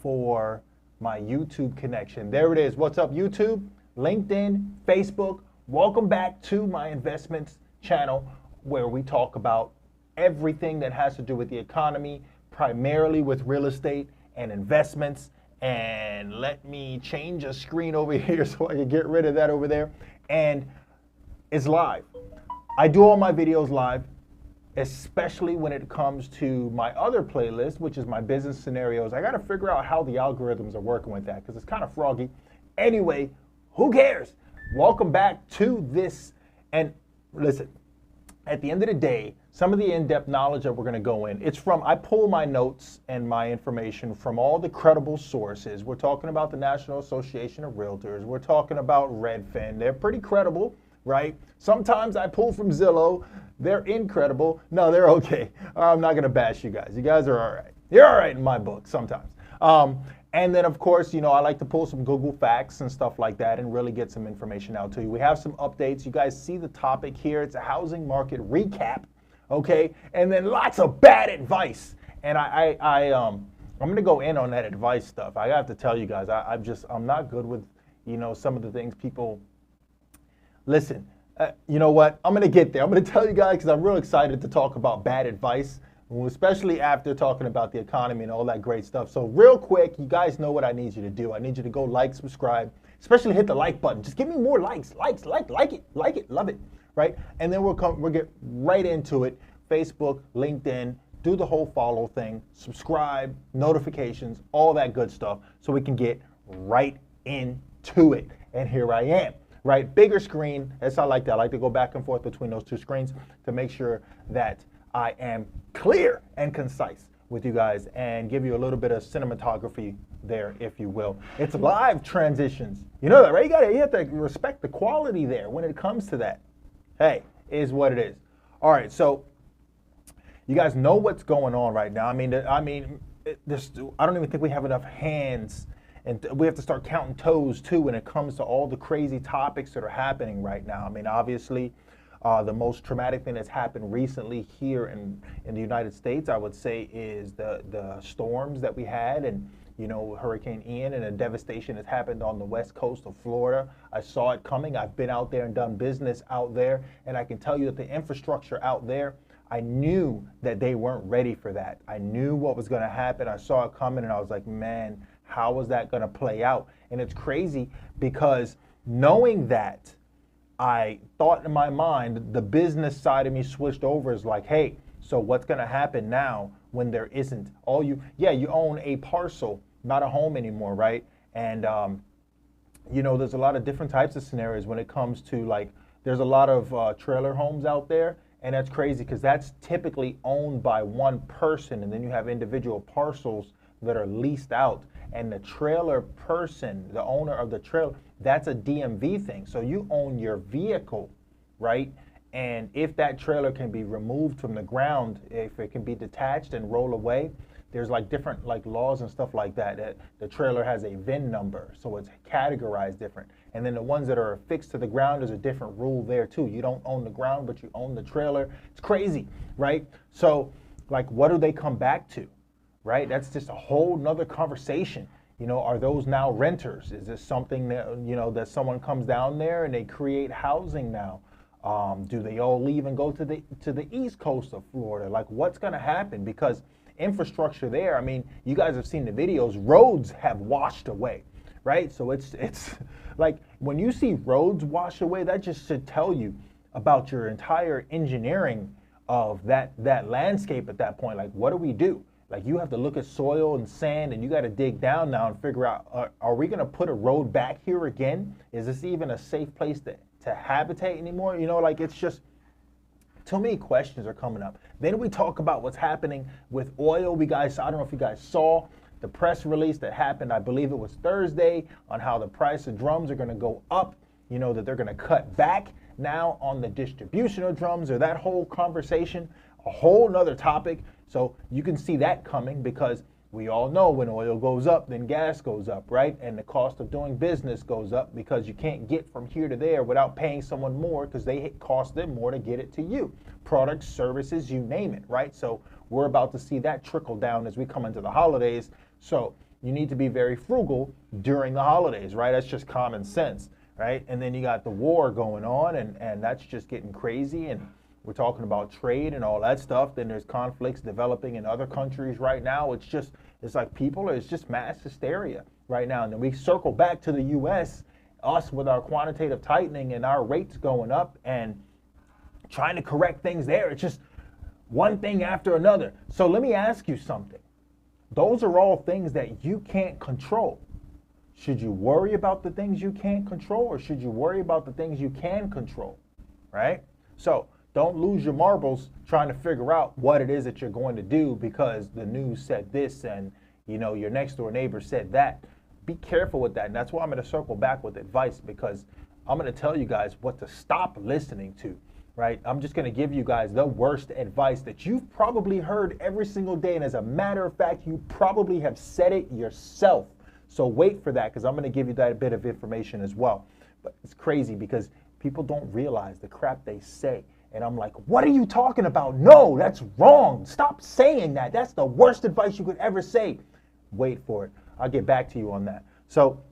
for my YouTube connection. There it is. What's up, YouTube, LinkedIn, Facebook? Welcome back to my investments channel where we talk about everything that has to do with the economy, primarily with real estate and investments. And let me change a screen over here so I can get rid of that over there. And it's live. I do all my videos live, especially when it comes to my other playlist, which is my business scenarios. I got to figure out how the algorithms are working with that because it's kind of froggy. Anyway, who cares? Welcome back to this. And listen, at the end of the day, some of the in-depth knowledge that we're going to go in, it's from, I pull my notes and my information from all the credible sources. We're talking about the National Association of Realtors. We're talking about REDFIN. They're pretty credible, right? Sometimes I pull from Zillow. They're incredible. No, they're okay. I'm not going to bash you guys. You guys are all right. You're all right in my book sometimes. And then, of course, you know, I like to pull some Google facts and stuff like that and really get some information out to you. We have some updates. You guys see the topic here. It's a housing market recap, okay? And then lots of bad advice. And I'm going to go in on that advice stuff. I have to tell you guys, I'm not good with, you know, some of the things people, listen, you know what? I'm going to get there. I'm going to tell you guys because I'm real excited to talk about bad advice, especially after talking about the economy and all that great stuff. So real quick, you guys know what I need you to do. I need you to go like, subscribe, especially hit the like button. Just give me more likes, like it, love it, right? And then we'll get right into it. Facebook, LinkedIn, do the whole follow thing, subscribe, notifications, all that good stuff so we can get right into it. And here I am. Right, bigger screen, as I like that. I like to go back and forth between those two screens to make sure that I am clear and concise with you guys and give you a little bit of cinematography there, if you will. It's live transitions. You know that, right? You have to respect the quality there when it comes to that. Hey, is what it is. All right, so you guys know what's going on right now. I don't even think we have enough hands. And we have to start counting toes, too, when it comes to all the crazy topics that are happening right now. I mean, obviously, the most traumatic thing that's happened recently here in the United States, I would say, is the storms that we had and, you know, Hurricane Ian and the devastation that's happened on the west coast of Florida. I saw it coming. I've been out there and done business out there. And I can tell you that the infrastructure out there, I knew that they weren't ready for that. I knew what was going to happen. I saw it coming, and I was like, man, how was that going to play out? And it's crazy because knowing that, I thought in my mind, the business side of me switched over is like, hey, so what's going to happen now when there isn't you own a parcel, not a home anymore, right? And, you know, there's a lot of different types of scenarios when it comes to, like, there's a lot of trailer homes out there. And that's crazy because that's typically owned by one person. And then you have individual parcels that are leased out. And the trailer person, the owner of the trailer, that's a DMV thing. So you own your vehicle, right? And if that trailer can be removed from the ground, if it can be detached and roll away, there's like different like laws and stuff like that. The trailer has a VIN number, so it's categorized different. And then the ones that are affixed to the ground, there's a different rule there too. You don't own the ground, but you own the trailer. It's crazy, right? So like, what do they come back to? Right? That's just a whole nother conversation. You know, are those now renters? Is this something that, you know, that someone comes down there and they create housing now? Do they all leave and go to the east coast of Florida? Like, what's going to happen? Because infrastructure there, I mean, you guys have seen the videos, roads have washed away, right? So it's like when you see roads wash away, that just should tell you about your entire engineering of that landscape at that point. Like, what do we do? Like, you have to look at soil and sand, and you got to dig down now and figure out, are we going to put a road back here again? Is this even a safe place to habitate anymore? You know, like, it's just, too many questions are coming up. Then we talk about what's happening with oil. I don't know if you guys saw the press release that happened, I believe it was Thursday, on how the price of drums are going to go up, you know, that they're going to cut back now on the distribution of drums, or that whole conversation, a whole nother topic. So you can see that coming because we all know when oil goes up, then gas goes up, right? And the cost of doing business goes up because you can't get from here to there without paying someone more because it costs them more to get it to you. Products, services, you name it, right? So we're about to see that trickle down as we come into the holidays. So you need to be very frugal during the holidays, right? That's just common sense, right? And then you got the war going on, and that's just getting crazy, and we're talking about trade and all that stuff. Then there's conflicts developing in other countries right now. It's like it's just mass hysteria right now. And then we circle back to the U.S., us with our quantitative tightening and our rates going up and trying to correct things there. It's just one thing after another. So let me ask you something. Those are all things that you can't control. Should you worry about the things you can't control, or should you worry about the things you can control, right? So don't lose your marbles trying to figure out what it is that you're going to do because the news said this and, your next door neighbor said that. Be careful with that. And that's why I'm going to circle back with advice, because I'm going to tell you guys what to stop listening to, right? I'm just going to give you guys the worst advice that you've probably heard every single day. And as a matter of fact, you probably have said it yourself. So wait for that, because I'm going to give you that bit of information as well. But it's crazy because people don't realize the crap they say. And I'm like, what are you talking about? No, that's wrong. Stop saying that. That's the worst advice you could ever say. Wait for it. I'll get back to you on that. So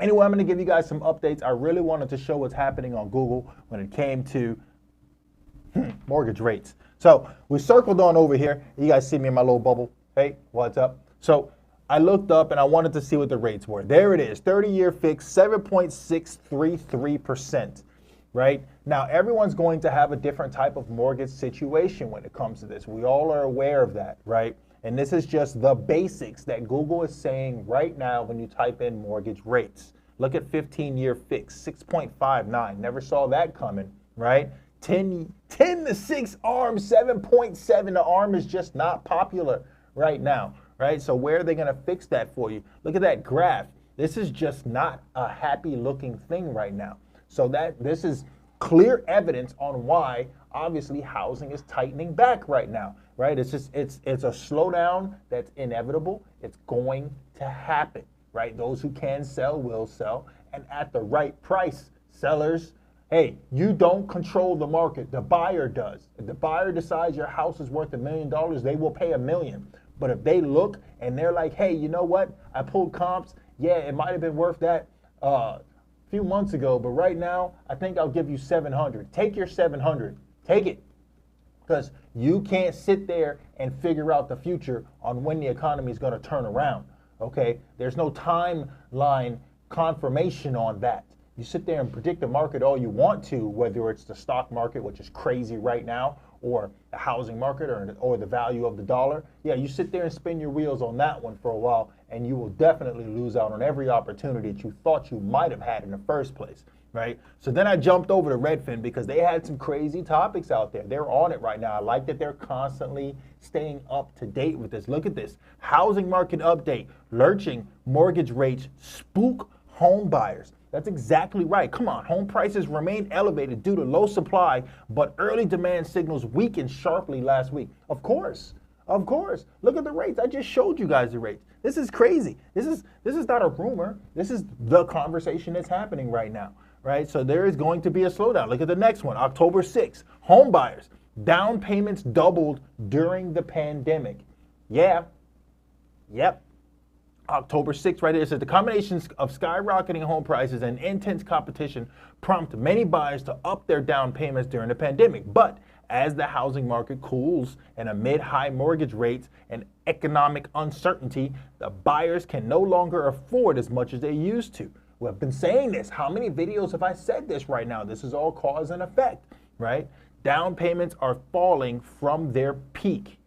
anyway, I'm going to give you guys some updates. I really wanted to show what's happening on Google when it came to mortgage rates. So we circled on over here. You guys see me in my little bubble. Hey, what's up? So I looked up and I wanted to see what the rates were. There it is, 30-year fixed, 7.633%. Right? Now, everyone's going to have a different type of mortgage situation when it comes to this. We all are aware of that, right? And this is just the basics that Google is saying right now when you type in mortgage rates. Look at 15-year fixed, 6.59. Never saw that coming, right? 10 to 6 ARM, 7.7. The ARM is just not popular right now, right? So where are they going to fix that for you? Look at that graph. This is just not a happy-looking thing right now. So this is clear evidence on why obviously housing is tightening back right now, right? It's a slowdown that's inevitable. It's going to happen, right? Those who can sell will sell, and at the right price. Sellers, hey, you don't control the market. The buyer does. If the buyer decides your house is worth $1 million, they will pay $1 million. But if they look and they're like, hey, you know what? I pulled comps. Yeah, it might have been worth that few months ago, but right now I think I'll give you 700. Take your 700. Take it. Because you can't sit there and figure out the future on when the economy is going to turn around. Okay? There's no timeline confirmation on that. You sit there and predict the market all you want to, whether it's the stock market, which is crazy right now, or the housing market, or the value of the dollar. Yeah, you sit there and spin your wheels on that one for a while, and you will definitely lose out on every opportunity that you thought you might have had in the first place, right? So then I jumped over to REDFIN because they had some crazy topics out there. They're on it right now. I like that they're constantly staying up to date with this. Look at this. Housing market update. Lurching mortgage rates spook home buyers. That's exactly right. Come on, home prices remain elevated due to low supply, but early demand signals weakened sharply last week. Of course. Look at the rates. I just showed you guys the rates. This is crazy. This is not a rumor. This is the conversation that's happening right now, right? So there is going to be a slowdown. Look at the next one, October 6th. Home buyers, down payments doubled during the pandemic. Yeah. Yep. October 6th, right here, it says the combinations of skyrocketing home prices and intense competition prompt many buyers to up their down payments during the pandemic. But as the housing market cools and amid high mortgage rates and economic uncertainty, the buyers can no longer afford as much as they used to. We've been saying this. How many videos have I said this right now? This is all cause and effect, right? Down payments are falling from their peak.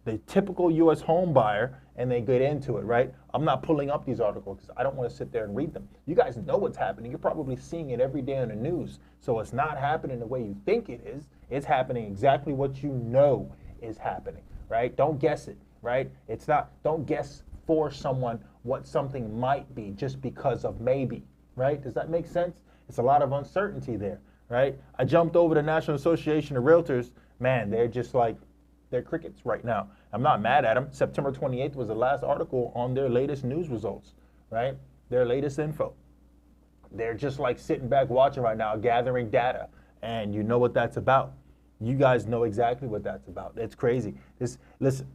The typical U.S. home buyer, and they get into it, right? I'm not pulling up these articles because I don't want to sit there and read them. You guys know what's happening. You're probably seeing it every day on the news. So it's not happening the way you think it is. It's happening exactly what you know is happening, right? Don't guess it, right? It's not, don't guess for someone what something might be just because of maybe, right? Does that make sense? It's a lot of uncertainty there, right? I jumped over to National Association of Realtors. Man, they're just like, they're crickets right now. I'm not mad at them. September 28th was the last article on their latest news results, right? Their latest info. They're just like sitting back watching right now, gathering data. And you know what that's about. You guys know exactly what that's about. It's crazy. Listen,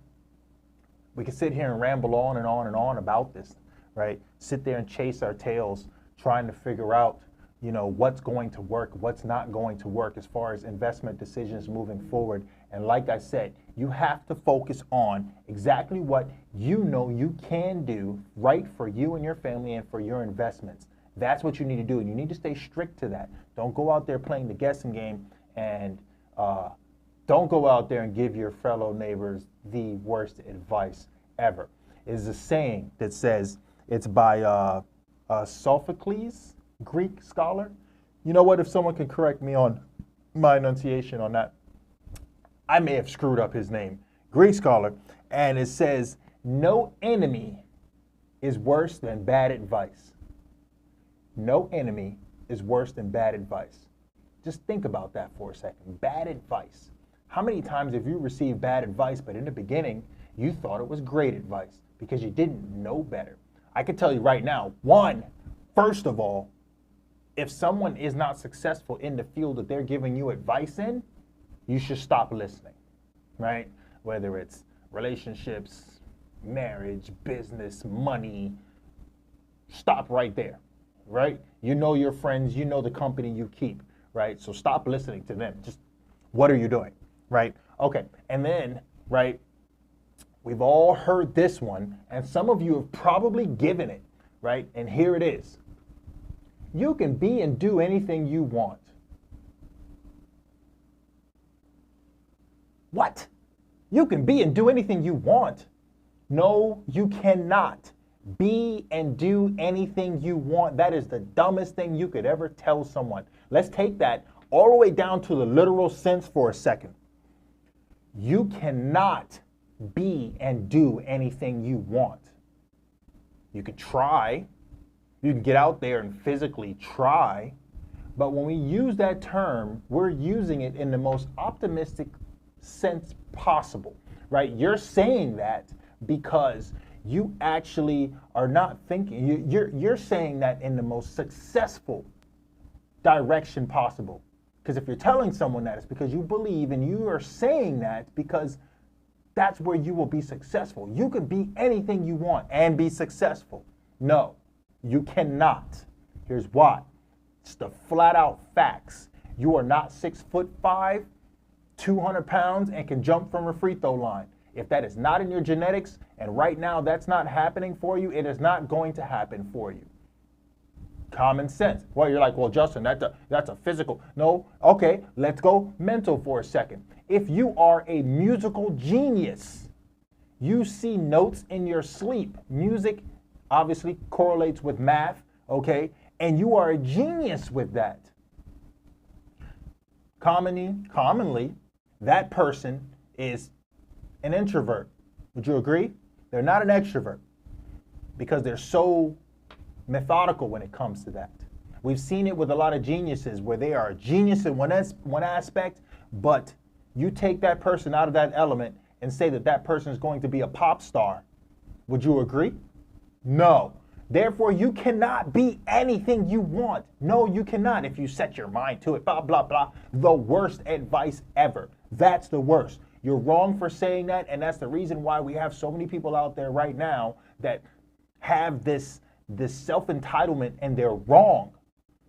We can sit here and ramble on and on and on about this, right? Sit there and chase our tails trying to figure out, you know, what's going to work, what's not going to work as far as investment decisions moving forward. And like I said, you have to focus on exactly what you know you can do right for you and your family and for your investments. That's what you need to do, and you need to stay strict to that. Don't go out there playing the guessing game, and don't go out there and give your fellow neighbors the worst advice ever. It's a saying that says, it's by Sophocles, Greek scholar. You know what, if someone can correct me on my enunciation on that, I may have screwed up his name. Greek scholar, and it says, no enemy is worse than bad advice. No enemy is worse than bad advice. Just think about that for a second. Bad advice. How many times have you received bad advice, but in the beginning, you thought it was great advice because you didn't know better? I can tell you right now, first of all, if someone is not successful in the field that they're giving you advice in, you should stop listening, right? Whether it's relationships, marriage, business, money, stop right there, right? You know your friends, you know the company you keep, right? So stop listening to them. Just, what are you doing, right? Okay, and then, right, we've all heard this one, and some of you have probably given it, right? And here it is. You can be and do anything you want. What? You can be and do anything you want? No, you cannot be and do anything you want. That is the dumbest thing you could ever tell someone. Let's take that all the way down to the literal sense for a second. You cannot be and do anything you want. You could try. You can get out there and physically try. But when we use that term, we're using it in the most optimistic sense possible, right? You're saying that because you actually are not thinking, you're saying that in the most successful direction possible. Because if you're telling someone that, it's because you believe, and you are saying that because that's where you will be successful. You could be anything you want and be successful. No, you cannot. Here's why. It's the flat out facts. You are not 6'5", 200 pounds, and can jump from a free throw line. If that is not in your genetics, and right now that's not happening for you, it is not going to happen for you. Common sense. Well, you're like, well, Justin, that's a physical. No, okay, let's go mental for a second. If you are a musical genius, you see notes in your sleep. Music obviously correlates with math, okay? And you are a genius with that. Commonly, that person is an introvert. Would you agree? They're not an extrovert because they're so methodical when it comes to that. We've seen it with a lot of geniuses where they are a genius in one aspect, but you take that person out of that element and say that that person is going to be a pop star. Would you agree? No. Therefore, you cannot be anything you want. No, you cannot if you set your mind to it. Blah, blah, blah. The worst advice ever. That's the worst. You're wrong for saying that, and that's the reason why we have so many people out there right now that have this self-entitlement, and they're wrong.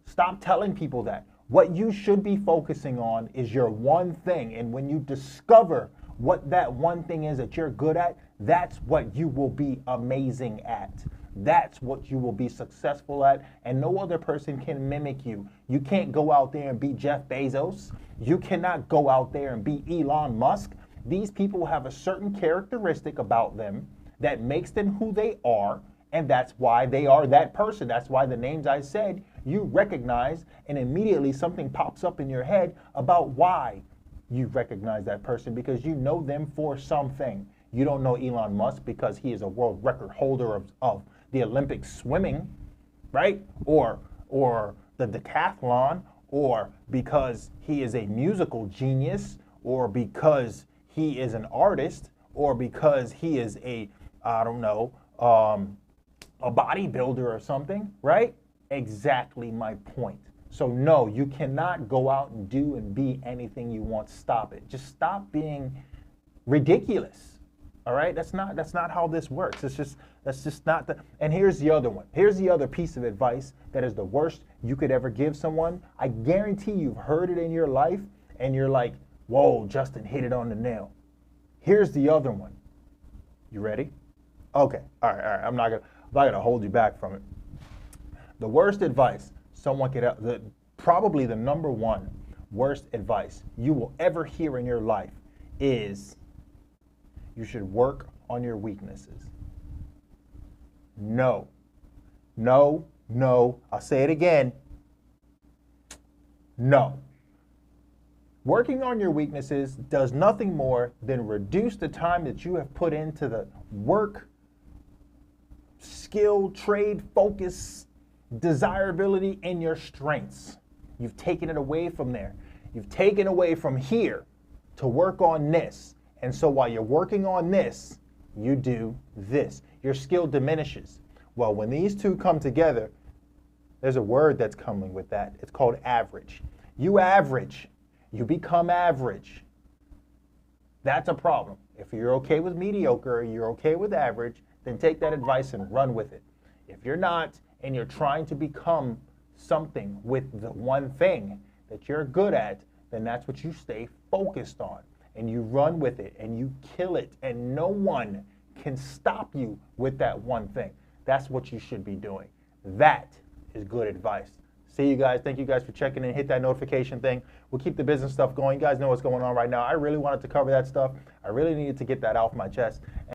Stop telling people that. What you should be focusing on is your one thing, and when you discover what that one thing is that you're good at, that's what you will be amazing at. That's what you will be successful at, and no other person can mimic you. You can't go out there and be Jeff Bezos. You cannot go out there and be Elon Musk. These people have a certain characteristic about them that makes them who they are, and that's why they are that person. That's why the names I said, you recognize, and immediately something pops up in your head about why you recognize that person, because you know them for something. You don't know Elon Musk because he is a world record holder of the Olympic swimming, right? Or the decathlon, or because he is a musical genius, or because he is an artist, or because he is a, I don't know, a bodybuilder or something, right? Exactly my point. So no, you cannot go out and do and be anything you want. Stop it. Just stop being ridiculous. All right, that's not how this works. That's just not the. And here's the other one. Here's the other piece of advice that is the worst you could ever give someone. I guarantee you've heard it in your life, and you're like, "Whoa, Justin hit it on the nail." Here's the other one. You ready? Okay. All right. I'm not gonna hold you back from it. The worst advice someone could have, probably the number one worst advice you will ever hear in your life is you should work on your weaknesses. No. I'll say it again. No. Working on your weaknesses does nothing more than reduce the time that you have put into the work, skill, trade, focus, desirability, and your strengths. You've taken it away from there. You've taken away from here to work on this. And so while you're working on this, you do this. Your skill diminishes. Well, when these two come together, there's a word that's coming with that. It's called average. You average. You become average. That's a problem. If you're okay with mediocre, you're okay with average, then take that advice and run with it. If you're not, and you're trying to become something with the one thing that you're good at, then that's what you stay focused on. And you run with it, and you kill it, and no one can stop you with that one thing. That's what you should be doing. That is good advice. See you guys. Thank you guys for checking in. Hit that notification thing. We'll keep the business stuff going. You guys know what's going on right now. I really wanted to cover that stuff. I really needed to get that off my chest.